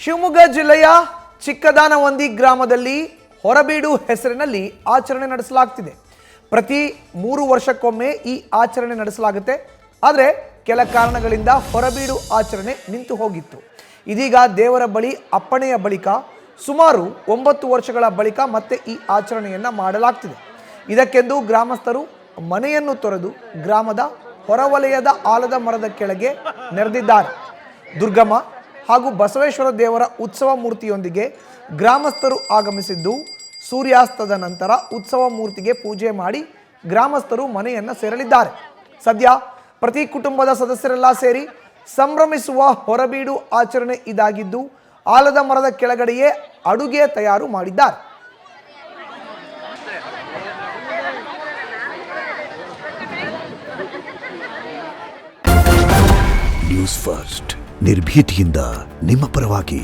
ಶಿವಮೊಗ್ಗ ಜಿಲ್ಲೆಯ ಚಿಕ್ಕದಾನವಂದಿ ಗ್ರಾಮದಲ್ಲಿ ಹೊರಬೀಡು ಹೆಸರಿನಲ್ಲಿ ಆಚರಣೆ ನಡೆಸಲಾಗುತ್ತಿದೆ. ಪ್ರತಿ 3 ವರ್ಷಕ್ಕೊಮ್ಮೆ ಈ ಆಚರಣೆ ನಡೆಸಲಾಗುತ್ತೆ. ಆದರೆ ಕೆಲ ಕಾರಣಗಳಿಂದ ಹೊರಬೀಡು ಆಚರಣೆ ನಿಂತು ಹೋಗಿತ್ತು. ಇದೀಗ ದೇವರ ಬಳಿ ಅಪ್ಪಣೆಯ ಬಳಿಕ ಸುಮಾರು 9 ವರ್ಷಗಳ ಬಳಿಕ ಮತ್ತೆ ಈ ಆಚರಣೆಯನ್ನು ಮಾಡಲಾಗ್ತಿದೆ. ಇದಕ್ಕೆಂದು ಗ್ರಾಮಸ್ಥರು ಮನೆಯನ್ನು ತೊರೆದು ಗ್ರಾಮದ ಹೊರವಲಯದ ಆಲದ ಮರದ ಕೆಳಗೆ ನೆರೆದಿದ್ದಾರೆ. ದುರ್ಗಮ್ಮ ಹಾಗೂ ಬಸವೇಶ್ವರ ದೇವರ ಉತ್ಸವ ಮೂರ್ತಿಯೊಂದಿಗೆ ಗ್ರಾಮಸ್ಥರು ಆಗಮಿಸಿದ್ದು, ಸೂರ್ಯಾಸ್ತದ ನಂತರ ಉತ್ಸವ ಮೂರ್ತಿಗೆ ಪೂಜೆ ಮಾಡಿ ಗ್ರಾಮಸ್ಥರು ಮನೆಯನ್ನು ಸೇರಲಿದ್ದಾರೆ. ಸದ್ಯ ಪ್ರತಿ ಕುಟುಂಬದ ಸದಸ್ಯರೆಲ್ಲ ಸೇರಿ ಸಂಭ್ರಮಿಸುವ ಹೊರಬೀಡು ಆಚರಣೆ ಇದಾಗಿದ್ದು, ಆಲದ ಮರದ ಕೆಳಗಡೆಯೇ ಅಡುಗೆ ತಯಾರು ಮಾಡಿದ್ದಾರೆ. ನ್ಯೂಸ್ ಫಸ್ಟ್ ನಿರ್ಭೀತಿಯಿಂದ ನಿಮ್ಮ ಪರವಾಗಿ.